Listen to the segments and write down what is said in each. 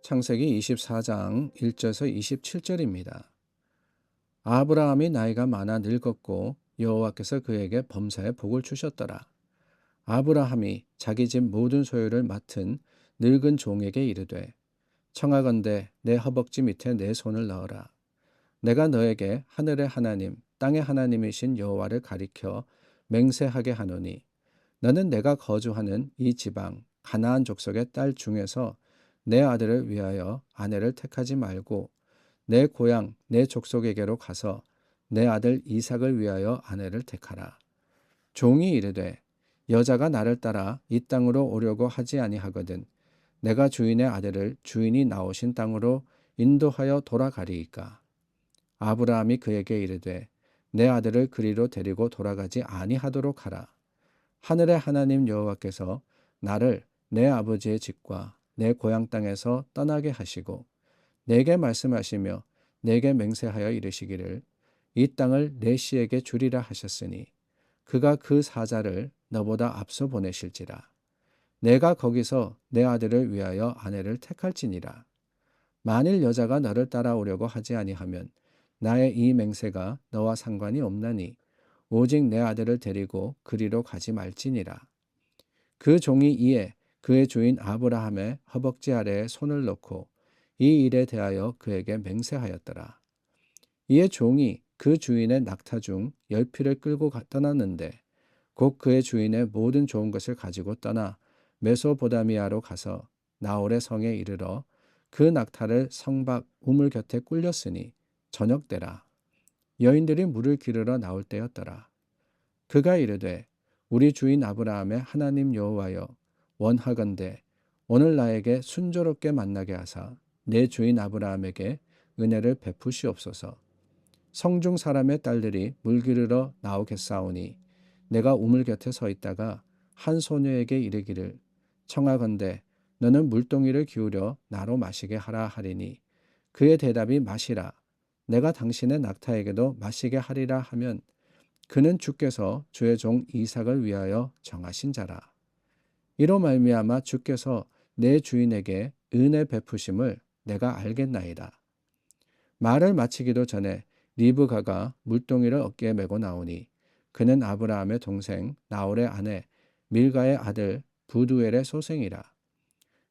창세기 24장 1절에서 27절입니다. 아브라함이 나이가 많아 늙었고 여호와께서 그에게 범사에 복을 주셨더라. 아브라함이 자기 집 모든 소유를 맡은 늙은 종에게 이르되 청하건대 내 허벅지 밑에 내 손을 넣어라. 내가 너에게 하늘의 하나님 땅의 하나님이신 여호와를 가리켜 맹세하게 하노니 너는 내가 거주하는 이 지방 가나안 족속의 딸 중에서 내 아들을 위하여 아내를 택하지 말고 내 고향 내 족속에게로 가서 내 아들 이삭을 위하여 아내를 택하라. 종이 이르되 여자가 나를 따라 이 땅으로 오려고 하지 아니하거든 내가 주인의 아들을 주인이 나오신 땅으로 인도하여 돌아가리이까. 아브라함이 그에게 이르되 내 아들을 그리로 데리고 돌아가지 아니하도록 하라. 하늘의 하나님 여호와께서 나를 내 아버지의 집과 내 고향 땅에서 떠나게 하시고 내게 말씀하시며 내게 맹세하여 이르시기를 이 땅을 내 씨에게 주리라 하셨으니 그가 그 사자를 너보다 앞서 보내실지라. 내가 거기서 내 아들을 위하여 아내를 택할지니라. 만일 여자가 너를 따라오려고 하지 아니하면 나의 이 맹세가 너와 상관이 없나니 오직 내 아들을 데리고 그리로 가지 말지니라. 그 종이 이에 그의 주인 아브라함의 허벅지 아래에 손을 넣고 이 일에 대하여 그에게 맹세하였더라. 이에 종이 그 주인의 낙타 중 10피를 끌고 떠났는데 곧 그의 주인의 모든 좋은 것을 가지고 떠나 메소보다미아로 가서 나홀의 성에 이르러 그 낙타를 성 밖 우물 곁에 꿀렸으니 저녁 때라. 여인들이 물을 기르러 나올 때였더라. 그가 이르되 우리 주인 아브라함의 하나님 여호와여 원하건대 오늘 나에게 순조롭게 만나게 하사 내 주인 아브라함에게 은혜를 베푸시옵소서. 성중 사람의 딸들이 물 기르러 나오겠사오니 내가 우물 곁에 서 있다가 한 소녀에게 이르기를 청하건대 너는 물동이를 기울여 나로 마시게 하라 하리니 그의 대답이 마시라. 내가 당신의 낙타에게도 마시게 하리라 하면 그는 주께서 주의 종 이삭을 위하여 정하신 자라. 이로 말미암아 주께서 내 주인에게 은혜 베푸심을 내가 알겠나이다. 말을 마치기도 전에 리브가가 물동이를 어깨에 메고 나오니 그는 아브라함의 동생 나홀의 아내 밀가의 아들 부두엘의 소생이라.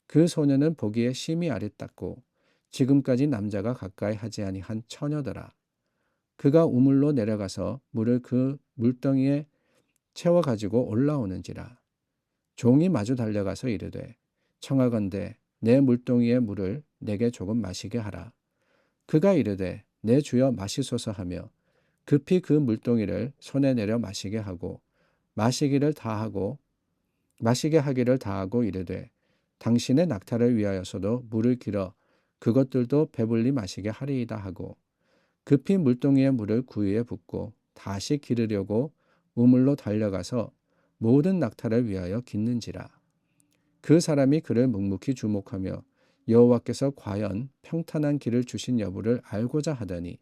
그 소녀는 보기에 심히 아리따고 지금까지 남자가 가까이 하지 아니한 처녀더라. 그가 우물로 내려가서 물을 그 물덩이에 채워 가지고 올라오는지라. 종이 마주 달려가서 이르되 청하건대 내 물동이의 물을 내게 조금 마시게 하라. 그가 이르되 내 주여 마시소서 하며 급히 그 물동이를 손에 내려 마시게 하고 마시게 하기를 다하고 이르되 당신의 낙타를 위하여서도 물을 길어 그것들도 배불리 마시게 하리이다 하고 급히 물동이의 물을 구유에 붓고 다시 기르려고 우물로 달려가서 모든 낙타를 위하여 깃는지라. 그 사람이 그를 묵묵히 주목하며 여호와께서 과연 평탄한 길을 주신 여부를 알고자 하더니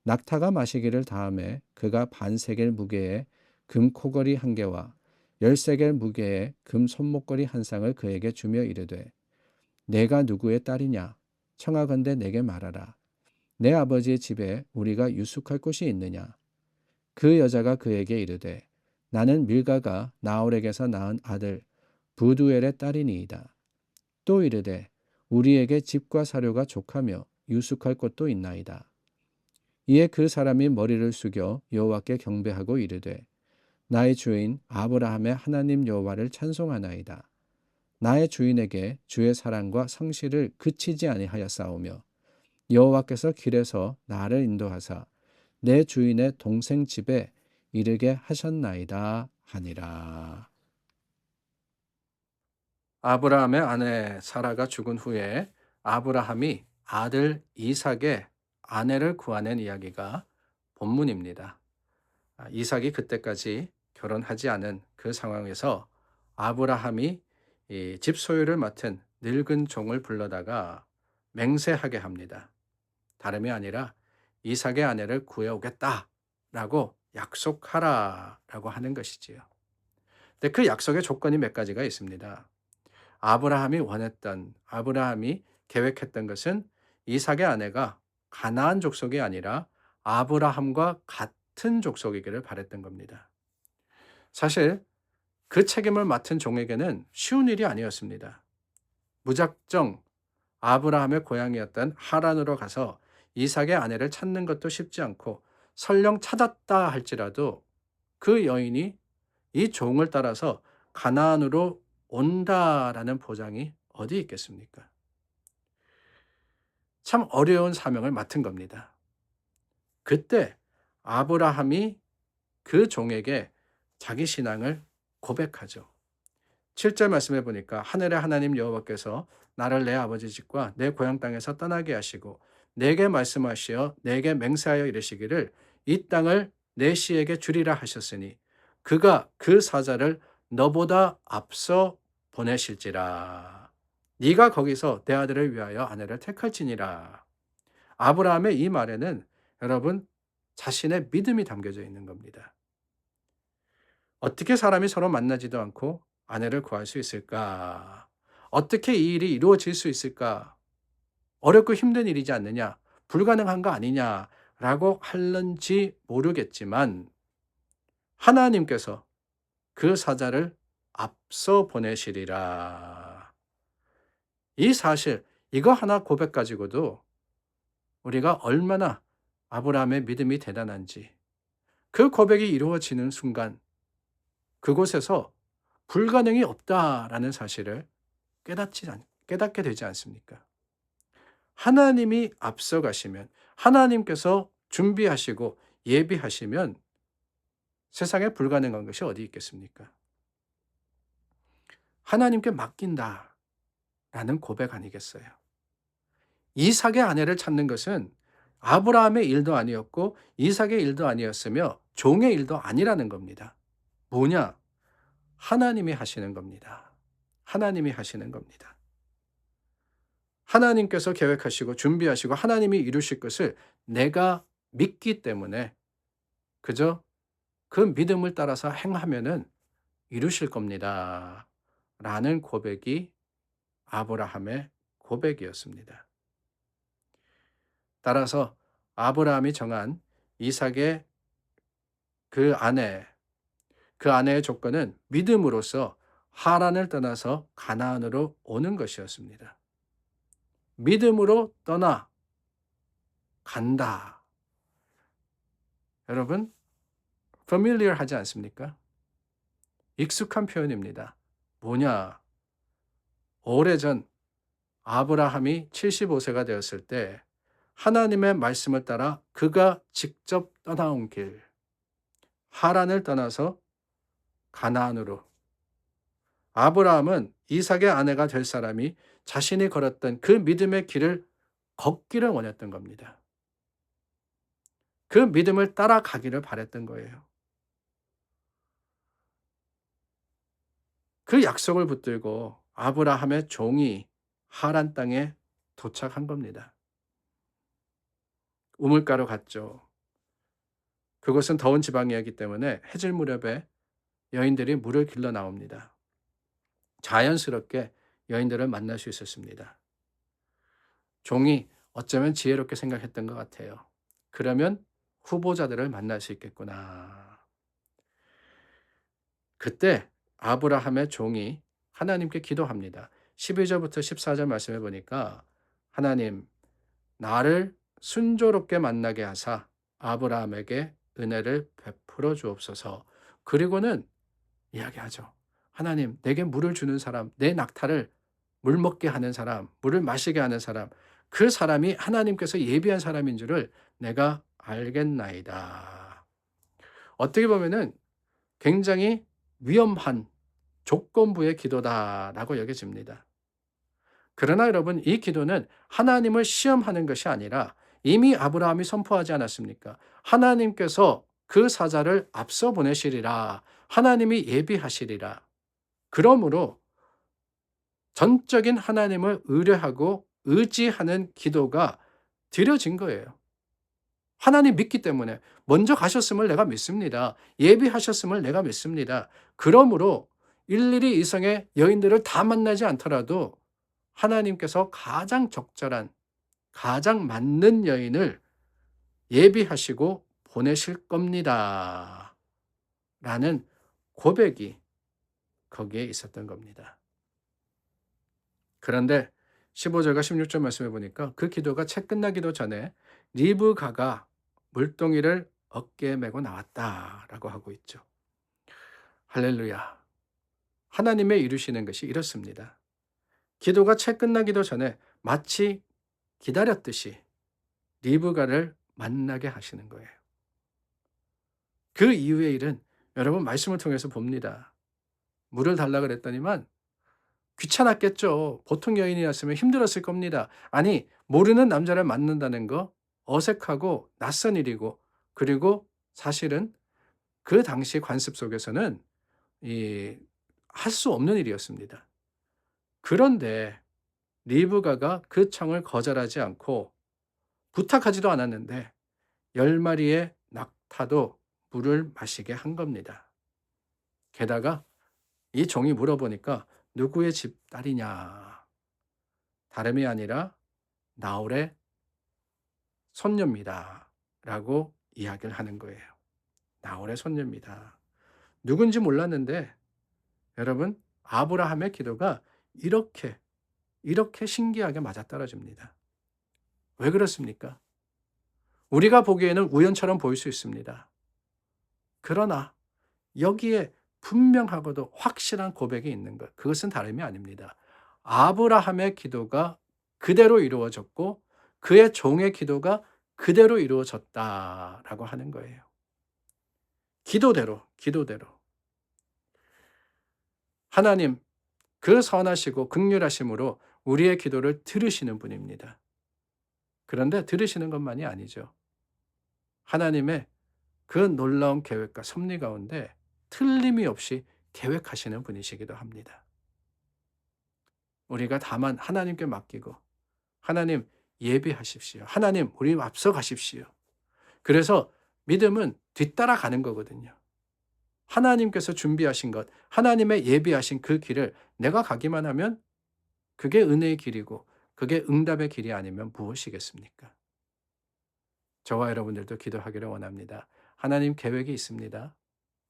낙타가 마시기를 다함에 그가 반세겔 무게의 금 코걸이 한 개와 10세겔 무게의 금 손목걸이 한 쌍을 그에게 주며 이르되 내가 누구의 딸이냐 청하건대 내게 말하라. 내 아버지의 집에 우리가 유숙할 곳이 있느냐. 그 여자가 그에게 이르되 나는 밀가가 나홀에게서 낳은 아들 부두엘의 딸이니이다. 또 이르되 우리에게 집과 사료가 족하며 유숙할 곳도 있나이다. 이에 그 사람이 머리를 숙여 여호와께 경배하고 이르되 나의 주인 아브라함의 하나님 여호와를 찬송하나이다. 나의 주인에게 주의 사랑과 성실을 그치지 아니하였사오며 여호와께서 길에서 나를 인도하사 내 주인의 동생 집에 이르게 하셨나이다 하니라. 아브라함의 아내 사라가 죽은 후에 아브라함이 아들 이삭의 아내를 구하는 이야기가 본문입니다. 이삭이 그때까지 결혼하지 않은 그 상황에서 아브라함이 이 집 소유를 맡은 늙은 종을 불러다가 맹세하게 합니다. 다름이 아니라 이삭의 아내를 구해오겠다라고 약속하라라고 하는 것이지요. 근데 그 약속의 조건이 몇 가지가 있습니다. 아브라함이 원했던, 아브라함이 계획했던 것은 이삭의 아내가 가나안 족속이 아니라 아브라함과 같은 족속이기를 바랬던 겁니다. 사실 그 책임을 맡은 종에게는 쉬운 일이 아니었습니다. 무작정 아브라함의 고향이었던 하란으로 가서 이삭의 아내를 찾는 것도 쉽지 않고, 설령 찾았다 할지라도 그 여인이 이 종을 따라서 가나안으로 온다라는 보장이 어디 있겠습니까? 참 어려운 사명을 맡은 겁니다. 그때 아브라함이 그 종에게 자기 신앙을 고백하죠. 7절 말씀해 보니까 하늘의 하나님 여호와께서 나를 내 아버지 집과 내 고향 땅에서 떠나게 하시고 내게 말씀하시어 내게 맹세하여 이르시기를 이 땅을 내 씨에게 주리라 하셨으니 그가 그 사자를 너보다 앞서 보내실지라. 네가 거기서 내 아들을 위하여 아내를 택할지니라. 아브라함의 이 말에는 여러분, 자신의 믿음이 담겨져 있는 겁니다. 어떻게 사람이 서로 만나지도 않고 아내를 구할 수 있을까? 어떻게 이 일이 이루어질 수 있을까? 어렵고 힘든 일이지 않느냐? 불가능한 거 아니냐? 라고 할는지 모르겠지만 하나님께서 그 사자를 앞서 보내시리라. 이 사실, 이거 하나 고백 가지고도 우리가 얼마나 아브라함의 믿음이 대단한지, 그 고백이 이루어지는 순간 그곳에서 불가능이 없다라는 사실을 깨닫게 되지 않습니까? 하나님이 앞서가시면, 하나님께서 준비하시고 예비하시면 세상에 불가능한 것이 어디 있겠습니까? 하나님께 맡긴다라는 고백 아니겠어요? 이삭의 아내를 찾는 것은 아브라함의 일도 아니었고 이삭의 일도 아니었으며 종의 일도 아니라는 겁니다. 뭐냐? 하나님이 하시는 겁니다. 하나님이 하시는 겁니다. 하나님께서 계획하시고 준비하시고 하나님이 이루실 것을 내가 믿기 때문에 그저 그 믿음을 따라서 행하면은 이루실 겁니다. 라는 고백이 아브라함의 고백이었습니다. 따라서 아브라함이 정한 이삭의 그 아내의 조건은 믿음으로써 하란을 떠나서 가나안으로 오는 것이었습니다. 믿음으로 떠나 간다. 여러분, familiar 하지 않습니까? 익숙한 표현입니다. 뭐냐? 오래전 아브라함이 75세가 되었을 때 하나님의 말씀을 따라 그가 직접 떠나온 길, 하란을 떠나서 가나안으로, 아브라함은 이삭의 아내가 될 사람이 자신이 걸었던 그 믿음의 길을 걷기를 원했던 겁니다. 그 믿음을 따라가기를 바랬던 거예요. 그 약속을 붙들고 아브라함의 종이 하란 땅에 도착한 겁니다. 우물가로 갔죠. 그곳은 더운 지방이었기 때문에 해질 무렵에 여인들이 물을 길러 나옵니다. 자연스럽게 여인들을 만날 수 있었습니다. 종이 어쩌면 지혜롭게 생각했던 것 같아요. 그러면 후보자들을 만날 수 있겠구나. 그때 아브라함의 종이 하나님께 기도합니다. 12절부터 14절 말씀해 보니까 하나님, 나를 순조롭게 만나게 하사 아브라함에게 은혜를 베풀어 주옵소서. 그리고는 이야기하죠. 하나님, 내게 물을 주는 사람, 내 낙타를 물 먹게 하는 사람, 물을 마시게 하는 사람, 그 사람이 하나님께서 예비한 사람인 줄을 내가 알겠나이다. 어떻게 보면은 굉장히 위험한 조건부의 기도다라고 여겨집니다. 그러나 여러분, 이 기도는 하나님을 시험하는 것이 아니라 이미 아브라함이 선포하지 않았습니까? 하나님께서 그 사자를 앞서 보내시리라. 하나님이 예비하시리라. 그러므로 전적인 하나님을 의뢰하고 의지하는 기도가 드려진 거예요. 하나님 믿기 때문에 먼저 가셨음을 내가 믿습니다. 예비하셨음을 내가 믿습니다. 그러므로 일일이 이성의 여인들을 다 만나지 않더라도 하나님께서 가장 적절한, 가장 맞는 여인을 예비하시고 보내실 겁니다. 라는 고백이 거기에 있었던 겁니다. 그런데 15절과 16절 말씀해 보니까 그 기도가 채 끝나기도 전에 리브가가 물동이를 어깨에 메고 나왔다라고 하고 있죠. 할렐루야. 하나님의 이루시는 것이 이렇습니다. 기도가 채 끝나기도 전에 마치 기다렸듯이 리브가를 만나게 하시는 거예요. 그 이후의 일은 여러분 말씀을 통해서 봅니다. 물을 달라 그랬더니만 귀찮았겠죠. 보통 여인이었으면 힘들었을 겁니다. 아니, 모르는 남자를 만난다는 거 어색하고 낯선 일이고, 그리고 사실은 그 당시 관습 속에서는 할 수 없는 일이었습니다. 그런데 리브가가 그 청을 거절하지 않고 부탁하지도 않았는데 10마리의 낙타도 물을 마시게 한 겁니다. 게다가 이 종이 물어보니까 누구의 집 딸이냐? 다름이 아니라 나홀의 손녀입니다. 라고 이야기를 하는 거예요. 나홀의 손녀입니다. 누군지 몰랐는데 여러분, 아브라함의 기도가 이렇게 신기하게 맞아떨어집니다. 왜 그렇습니까? 우리가 보기에는 우연처럼 보일 수 있습니다. 그러나 여기에 분명하고도 확실한 고백이 있는 것, 그것은 다름이 아닙니다. 아브라함의 기도가 그대로 이루어졌고 그의 종의 기도가 그대로 이루어졌다라고 하는 거예요. 기도대로. 하나님, 그 선하시고 긍휼하심으로 우리의 기도를 들으시는 분입니다. 그런데 들으시는 것만이 아니죠. 하나님의 그 놀라운 계획과 섭리 가운데 틀림이 없이 계획하시는 분이시기도 합니다. 우리가 다만 하나님께 맡기고, 하나님 예비하십시오. 하나님 우리 앞서 가십시오. 그래서 믿음은 뒤따라 가는 거거든요. 하나님께서 준비하신 것, 하나님의 예비하신 그 길을 내가 가기만 하면 그게 은혜의 길이고 그게 응답의 길이 아니면 무엇이겠습니까? 저와 여러분들도 기도하기를 원합니다. 하나님 계획이 있습니다.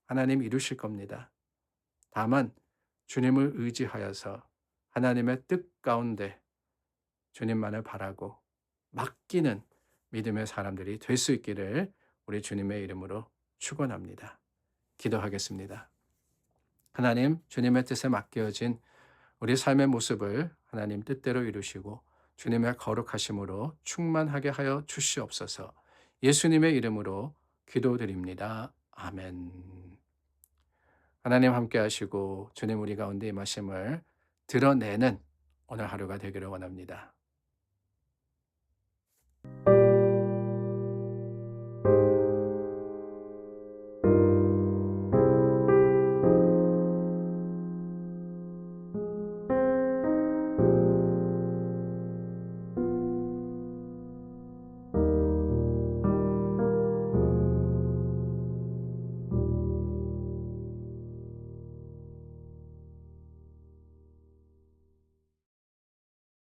하나님 이루실 겁니다. 다만 주님을 의지하여서 하나님의 뜻 가운데 주님만을 바라고 맡기는 믿음의 사람들이 될 수 있기를 우리 주님의 이름으로 축원합니다. 기도하겠습니다. 하나님, 주님의 뜻에 맡겨진 우리 삶의 모습을 하나님 뜻대로 이루시고 주님의 거룩하심으로 충만하게 하여 주시옵소서. 예수님의 이름으로 기도드립니다. 아멘. 하나님 함께 하시고 주님 우리 가운데 임하심을 드러내는 오늘 하루가 되기를 원합니다.